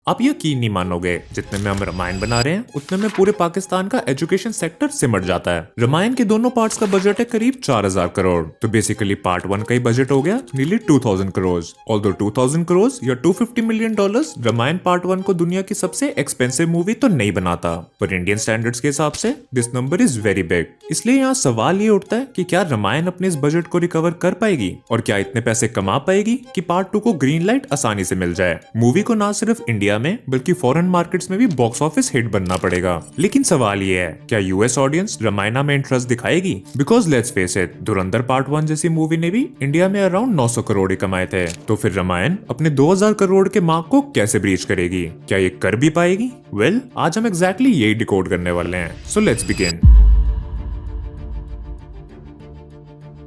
आप यकीन नहीं मानोगे, जितने में हम रामायण बना रहे हैं उतने में पूरे पाकिस्तान का एजुकेशन सेक्टर सिमट जाता है। रामायण के दोनों पार्ट्स का बजट है करीब 4000 करोड़। तो बेसिकली पार्ट 1 का ही बजट हो गया नीली 2000 करोड़। ऑल्दो 2000 करोड़ या $250 मिलियन रामायण पार्ट 1 को दुनिया की सबसे एक्सपेंसिव मूवी तो नहीं बनाता, पर इंडियन स्टैंडर्ड्स के हिसाब से this number is very big. इसलिए यहाँ सवाल ये उठता है कि क्या रामायण अपने इस बजट को रिकवर कर पाएगी और क्या इतने पैसे कमा पाएगी कि पार्ट 2 को ग्रीन लाइट आसानी से मिल जाए। मूवी को ना सिर्फ इंडिया में बल्कि फॉरेन मार्केट्स में भी बॉक्स ऑफिस हिट बनना पड़ेगा। लेकिन सवाल ये है, क्या यूएस ऑडियंस रामायण में इंटरेस्ट दिखाएगी? Because let's face it, Dhurandhar part 1 जैसी मूवी ने भी इंडिया में अराउंड 900 करोड़ ही कमाए थे। तो फिर रामायण अपने 2000 करोड़ के मार्क को कैसे ब्रीच करेगी? क्या ये कर भी पाएगी? वेल, आज हम एग्जैक्टली यही डिकोड करने वाले हैं। So let's begin.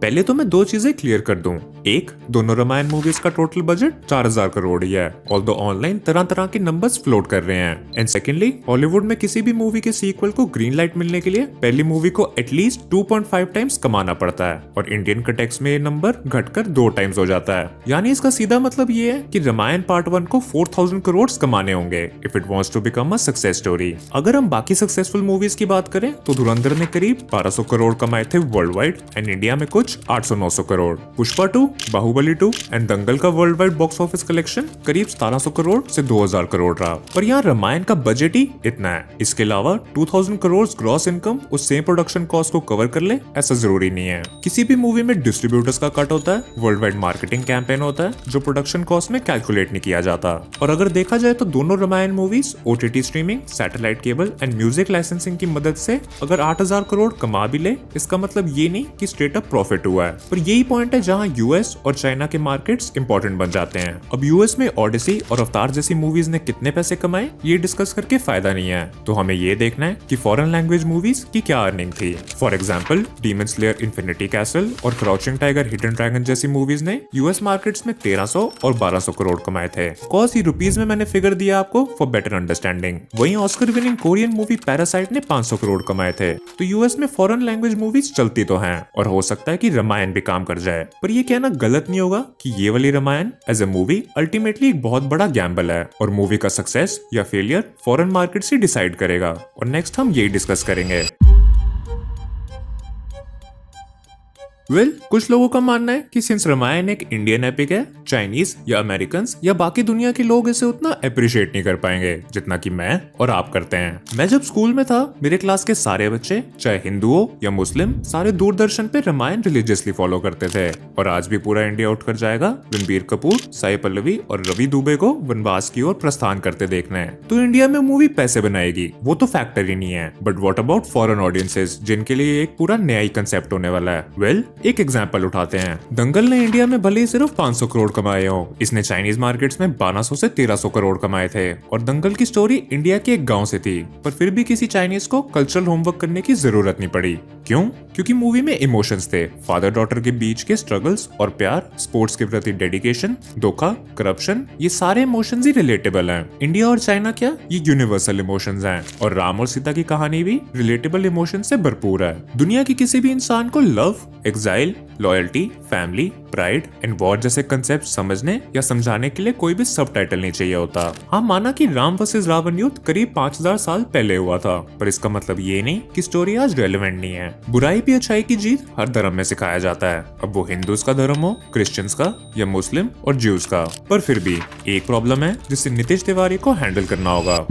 पहले तो मैं 2 चीजें क्लियर कर दूं। एक, दोनों रामायण मूवीज का टोटल बजट 4000 करोड़ ही है, ऑल्दो ऑनलाइन तरह तरह के नंबर्स फ्लोट कर रहे हैं। एंड सेकेंडली, हॉलीवुड में किसी भी मूवी के सीक्वल को ग्रीन लाइट मिलने के लिए पहली मूवी को एटलीस्ट 2.5 टाइम्स कमाना पड़ता है, और इंडियन कटेक्स में ये नंबर घटकर 2 टाइम्स हो जाता है। यानी इसका सीधा मतलब ये है कि रामायण पार्ट 1 को 4000 करोड़ कमाने होंगे if it wants to become a success story. अगर हम बाकी सक्सेसफुल मूवीज की बात करें तो धुरंधर ने करीब 1200 करोड़ कमाए थे वर्ल्ड वाइड, एंड इंडिया में कुछ 800-900 करोड़। पुष्पा 2, बाहुबली 2 एंड दंगल का world wide box office collection करीब 1700 करोड़ से 2000 करोड़ रहा। पर यहाँ रामायण का बजट ही इतना है। इसके अलावा 2000 करोड़ ग्रॉस इनकम उस सेम प्रोडक्शन कॉस्ट को कवर कर ले ऐसा जरूरी नहीं है। किसी भी मूवी में डिस्ट्रीब्यूटर्स का कट होता है, वर्ल्ड वाइड मार्केटिंग कैंपेन होता है जो प्रोडक्शन कॉस्ट में कैलकुलेट नहीं किया जाता। और अगर देखा जाए तो दोनों Ramayana movies OTT streaming, satellite cable and music licensing की मदद से अगर 8000 करोड़ कमा भी ले, इसका मतलब ये नहीं कि स्ट्रेट अप प्रॉफिट हुआ है। पर यही पॉइंट है जहां यूएस और चाइना के मार्केट्स इंपॉर्टेंट बन जाते हैं। अब यूएस में ओडिसी और अवतार जैसी मूवीज ने कितने पैसे कमाए ये डिस्कस करके फायदा नहीं है, तो हमें ये देखना है कि फॉरेन लैंग्वेज मूवीज की क्या अर्निंग थी। For example, demon slayer infinity castle और क्राउचिंग टाइगर हिडन ड्रैगन जैसी मूवीज ने यूएस मार्केट्स में 1300 और 1200 करोड़ कमाए थे। कॉस ही रुपीज में मैंने फिगर दिया आपको फॉर बेटर अंडरस्टैंडिंग। वहीं Oscar winning Korean movie parasite ने 500 करोड़ कमाए थे। तो यूएस में फॉरेन लैंग्वेज मूवीज चलती तो हैं, और हो सकता है कि रामायण भी काम कर जाए। पर ये कहना गलत नहीं होगा कि ये वाली Ramayana as a movie ultimately एक बहुत बड़ा गैम्बल है, और मूवी का सक्सेस या फेलियर फॉरेन मार्केट से डिसाइड करेगा। और नेक्स्ट हम यही डिस्कस करेंगे। कुछ लोगों का मानना है कि सिंस रामायण एक इंडियन एपिक है, चाइनीज या अमेरिकन या बाकी दुनिया के लोग इसे उतना अप्रिशिएट नहीं कर पाएंगे जितना कि मैं और आप करते हैं। मैं जब स्कूल में था, मेरे क्लास के सारे बच्चे, चाहे हिंदू हो या मुस्लिम, सारे दूरदर्शन पे रामायण रिलीजियसली फॉलो करते थे। और आज भी पूरा इंडिया उठकर जाएगा रणबीर कपूर, साई पल्लवी और रवि दुबे को वनवास की ओर प्रस्थान करते देखना है, तो इंडिया में मूवी पैसे बनाएगी, वो तो फैक्टर ही नहीं है। But what about foreign audiences जिनके लिए एक पूरा नया ही कंसेप्ट होने वाला है? एक एग्जांपल उठाते हैं। दंगल ने इंडिया में भले ही सिर्फ 500 करोड़ कमाए हो, इसने चाइनीज मार्केट्स में 1200 से 1300 करोड़ कमाए थे। और दंगल की स्टोरी इंडिया के एक गांव से थी, पर फिर भी किसी चाइनीज को कल्चरल होमवर्क करने की जरूरत नहीं पड़ी। क्यों? क्योंकि मूवी में इमोशंस थे, फादर डॉटर के बीच के स्ट्रगल्स और प्यार, स्पोर्ट्स के प्रति डेडिकेशन, धोखा, करप्शन, ये सारे इमोशंस ही रिलेटेबल हैं। इंडिया और चाइना क्या, ये यूनिवर्सल इमोशंस हैं, और राम और सीता की कहानी भी रिलेटेबल इमोशन से भरपूर है। दुनिया के किसी भी इंसान को love, exile, loyalty, family, pride and war जैसे कंसेप्ट समझने या समझाने के लिए कोई भी सब टाइटल नहीं चाहिए होता। हाँ, माना कि राम वर्सेस रावण युद्ध करीब 5000 साल पहले हुआ था, पर इसका मतलब ये नहीं कि स्टोरी आज रेलेवेंट नहीं है। बुराई भी अच्छाई की जीत हर धर्म में सिखाया जाता है, अब वो हिंदूज का धर्म हो, क्रिश्चियंस का या मुस्लिम और ज्यूज का। पर फिर भी एक प्रॉब्लम है जिसे नीतीश तिवारी को हैंडल करना होगा।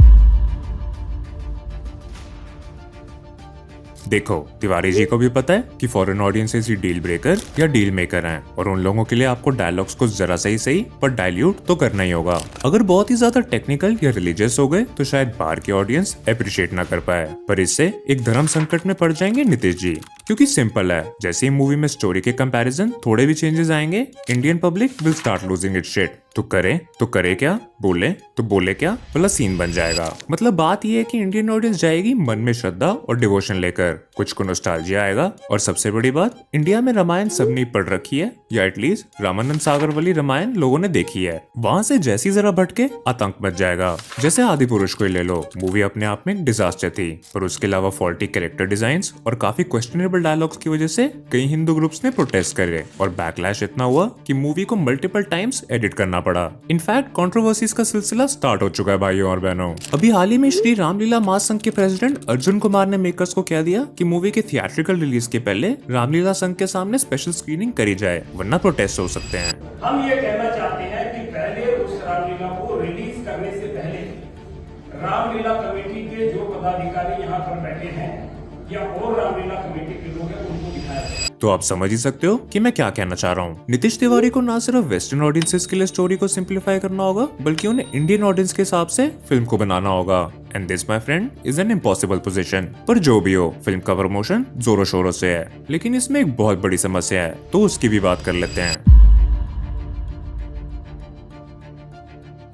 देखो, तिवारी जी को भी पता है कि फॉरेन ऑडियंसेस ही डील ब्रेकर या डील मेकर हैं, और उन लोगों के लिए आपको डायलॉग्स को जरा सही पर डाइल्यूट तो करना ही होगा। अगर बहुत ही ज्यादा टेक्निकल या रिलीजियस हो गए तो शायद बाहर की ऑडियंस अप्रिशिएट ना कर पाए, पर इससे एक धर्म संकट में पड़ जाएंगे नीतीश जी। क्योंकि सिंपल है, जैसे ही मूवी में स्टोरी के कंपैरिजन थोड़े भी चेंजेस आएंगे, Indian public will start losing its shit. तो करे क्या, बोले क्या, भला सीन बन जाएगा। मतलब बात यह है कि इंडियन ऑडियंस जाएगी मन में श्रद्धा और डिवोशन लेकर, कुछ को नॉस्टैल्जिया आएगा, और सबसे बड़ी बात, इंडिया में रामायण सबने पढ़ रखी है, या एटलीस्ट रामानंद सागर वाली रामायण लोगों ने देखी है। वहां से जैसी जरा भटके आतंक मच जाएगा। जैसे आदि पुरुष को ही ले लो, मूवी अपने आप में एक डिजास्टर थी, पर उसके अलावा फॉल्टी कैरेक्टर डिजाइन्स और काफी क्वेश्चनेबल डायलॉग्स की वजह से कई हिंदू ग्रुप्स ने प्रोटेस्ट करे, और बैकलैश इतना हुआ कि मूवी को मल्टीपल टाइम्स एडिट करना पड़ा। इनफैक्ट कंट्रोवर्सीज का सिलसिला स्टार्ट हो चुका है भाइयों और बहनों। अभी हाल ही में श्री रामलीला महासंघ के प्रेसिडेंट अर्जुन कुमार ने मेकर्स को कह दिया कि मूवी के थिएट्रिकल रिलीज के पहले रामलीला संघ के सामने स्पेशल स्क्रीनिंग करी जाए, वरना प्रोटेस्ट हो सकते हैं। हम ये कहना चाहते हैं कि पहले उस रामलीला को रिलीज करने से पहले रामलीला कमेटी के जो पदाधिकारी यहाँ पर बैठे हैं या और रामलीला कमेटी के लोग हैं उनको दिखाया जाए। तो आप समझ ही सकते हो कि मैं क्या कहना चाह रहा हूँ। नीतीश तिवारी को ना सिर्फ वेस्टर्न ऑडियंसेस के लिए स्टोरी को सिंप्लीफाई करना होगा, बल्कि उन्हें इंडियन ऑडियंस के हिसाब से फिल्म को बनाना होगा। And this my friend is an impossible position. पर जो भी हो, फिल्म का प्रमोशन जोरों शोरों से है, लेकिन इसमें एक बहुत बड़ी समस्या है, तो उसकी भी बात कर लेते हैं।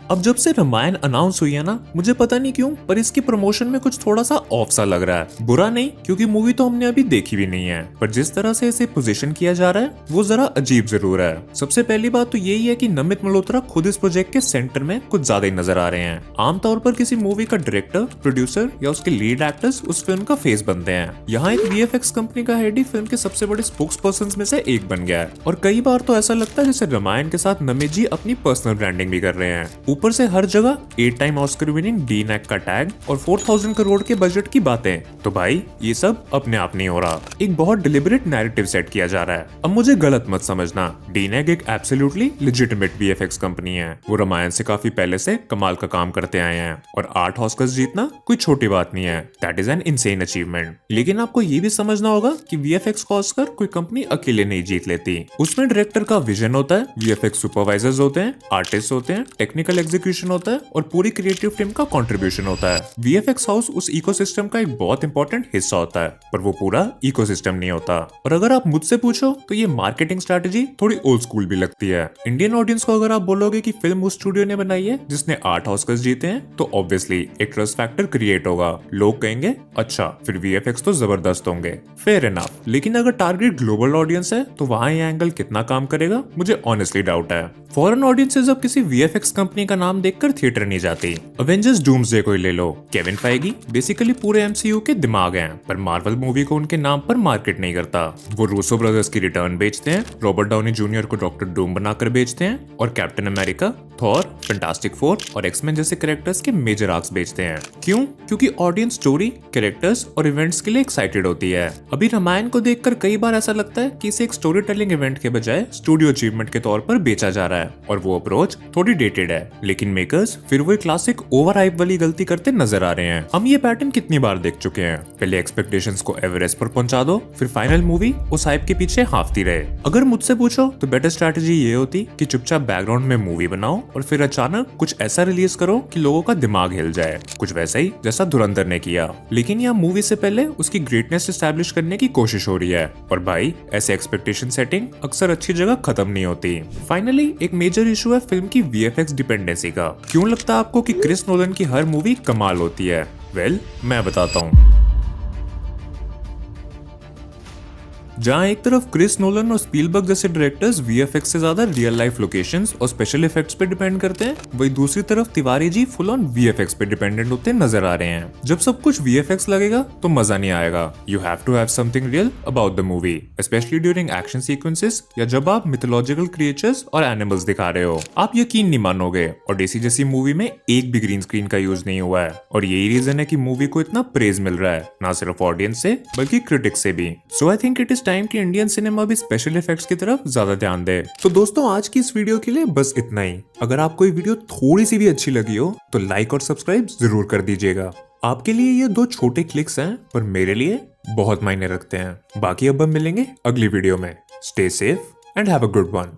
अब जब से रामायण अनाउंस हुई है ना, मुझे पता नहीं क्यों पर इसकी प्रमोशन में कुछ थोड़ा सा ऑफ सा लग रहा है। बुरा नहीं, क्योंकि मूवी तो हमने अभी देखी भी नहीं है, पर जिस तरह से इसे पोजीशन किया जा रहा है वो जरा अजीब जरूर है। सबसे पहली बात तो यही है कि नमित मल्होत्रा खुद इस प्रोजेक्ट के सेंटर में कुछ ज्यादा ही नजर आ रहे हैं। आमतौर पर किसी मूवी का डायरेक्टर, प्रोड्यूसर या उसके लीड एक्टर्स उस फिल्म का फेस बनते हैं। यहाँ एक वीएफएक्स कंपनी का हेड ही फिल्म के सबसे बड़े स्पोक्स पर्सन में से एक बन गया है, और कई बार तो ऐसा लगता है जैसे रामायण के साथ नमित जी अपनी पर्सनल ब्रांडिंग भी कर रहे हैं। ऊपर से हर जगह 8 टाइम ऑस्कर विनिंग डीनैक का टैग और 4000 करोड़ के बजट की बातें। तो भाई ये सब अपने आप नहीं हो रहा, एक बहुत डिलिबरेट नैरेटिव सेट किया जा रहा है। अब मुझे गलत मत समझना, डीनैक एक एब्सोल्युटली लेजिटिमेट वीएफएक्स कंपनी है। वो रामायण से काफी पहले से कमाल का काम करते आए हैं, और 8 ऑस्कर्स जीतना कोई छोटी बात नहीं है। That is an insane achievement. लेकिन आपको ये भी समझना होगा कि वीएफएक्स का ऑस्कर कोई कंपनी अकेले नहीं जीत लेती। उसमें डायरेक्टर का विजन होता है, वीएफएक्स सुपरवाइजर्स होते हैं, आर्टिस्ट होते हैं, टेक्निकल एग्जीक्यूशन होता है और पूरी क्रिएटिव टीम का कंट्रीब्यूशन होता है। वीएफएक्स हाउस उस इकोसिस्टम का एक बहुत इंपॉर्टेंट हिस्सा होता है, पर वो पूरा इकोसिस्टम नहीं होता। और अगर आप मुझसे पूछो तो ये मार्केटिंग स्ट्रेटजी थोड़ी ओल्ड स्कूल भी लगती है। इंडियन ऑडियंस को अगर आप बोलोगे कि फिल्म उस स्टूडियो ने बनाई है जिसने 8 ऑस्कर्स जीते हैं, तो ऑब्वियसली एक ट्रस्ट फैक्टर क्रिएट होगा। लोग कहेंगे अच्छा फिर वीएफएक्स तो जबरदस्त होंगे, फेयर इनफ। लेकिन अगर टारगेट ग्लोबल ऑडियंस है तो वहाँ ये एंगल कितना काम करेगा, मुझे ऑनेस्टली डाउट है। फॉरेन ऑडियंसेस अब किसी वीएफएक्स कंपनी का नाम देखकर थिएटर नहीं जाती। अवेंजर्स डूम्सडे को ही ले लो, केविन फाइगी बेसिकली पूरे एमसीयू के दिमाग हैं, पर मार्वल मूवी को उनके नाम पर मार्केट नहीं करता। वो रूसो ब्रदर्स की रिटर्न बेचते हैं, रॉबर्ट डाउनी जूनियर को डॉक्टर डूम बनाकर बेचते हैं, और captain America, Thor, fantastic four और एक्समैन जैसे कैरेक्टर्स के मेजर आर्क्स बेचते हैं। क्यों? क्योंकि ऑडियंस स्टोरी, कैरेक्टर्स और इवेंट्स के लिए एक्साइटेड होती है। अभी रामायण को देखकर कई बार ऐसा लगता है कि इसे एक स्टोरी टेलिंग इवेंट के बजाय स्टूडियो अचीवमेंट के तौर पर बेचा जा रहा है, और वो अप्रोच थोड़ी डेटेड है। लेकिन मेकर्स फिर वो क्लासिक ओवर हाइप वाली गलती करते नजर आ रहे हैं। हम ये पैटर्न कितनी बार देख चुके हैं। पहले एक्सपेक्टेशंस को एवरेस्ट पर पहुंचा दो, फिर फाइनल मूवी उस हाइप के पीछे हाफती रहे। अगर मुझसे पूछो तो बेटर स्ट्रैटेजी ये होती कि चुपचाप बैकग्राउंड में मूवी बनाओ और फिर अचानक कुछ ऐसा रिलीज करो कि लोगों का दिमाग हिल जाए, कुछ वैसा ही जैसा धुरंधर ने किया। लेकिन यहाँ मूवी से पहले उसकी ग्रेटनेस एस्टैब्लिश करने की कोशिश हो रही है, और भाई ऐसे एक्सपेक्टेशन सेटिंग अक्सर अच्छी जगह खत्म नहीं होती। फाइनली एक मेजर इशू है फिल्म की वीएफएक्स डिपेंडेंसी का। क्यों लगता है आपको कि क्रिस नोलन की हर मूवी कमाल होती है? वेल, मैं बताता हूँ। जहाँ एक तरफ क्रिस नोलन और स्पीलबर्ग जैसे डायरेक्टर्स वीएफएक्स से ज्यादा रियल लाइफ लोकेशंस और स्पेशल इफेक्ट्स पे डिपेंड करते हैं, वही दूसरी तरफ Tiwari ji full on VFX पे डिपेंडेंट होते नजर आ रहे हैं। जब सब कुछ वीएफएक्स लगेगा तो मजा नहीं आएगा। You have to have something real about the movie, specially during action sequences या जब आप मिथोलॉजिकल क्रिएचर्स और एनिमल्स दिखा रहे हो। आप यकीन नहीं मानोगे, ओडेसी जैसी मूवी में एक भी ग्रीन स्क्रीन का यूज नहीं हुआ है, और यही रीजन है कि मूवी को इतना प्रेज मिल रहा है, ना सिर्फ ऑडियंस से बल्कि क्रिटिक्स से भी। So I think it is time कि इंडियन सिनेमा भी स्पेशल इफेक्ट्स की तरफ ज्यादा ध्यान दे। तो दोस्तों आज की इस वीडियो के लिए बस इतना ही। अगर आपको ये वीडियो थोड़ी सी भी अच्छी लगी हो तो लाइक और सब्सक्राइब जरूर कर दीजिएगा। आपके लिए ये 2 छोटे क्लिक्स हैं, पर मेरे लिए बहुत मायने रखते हैं। बाकी अब हम मिलेंगे अगली वीडियो में। Stay safe and have a good one.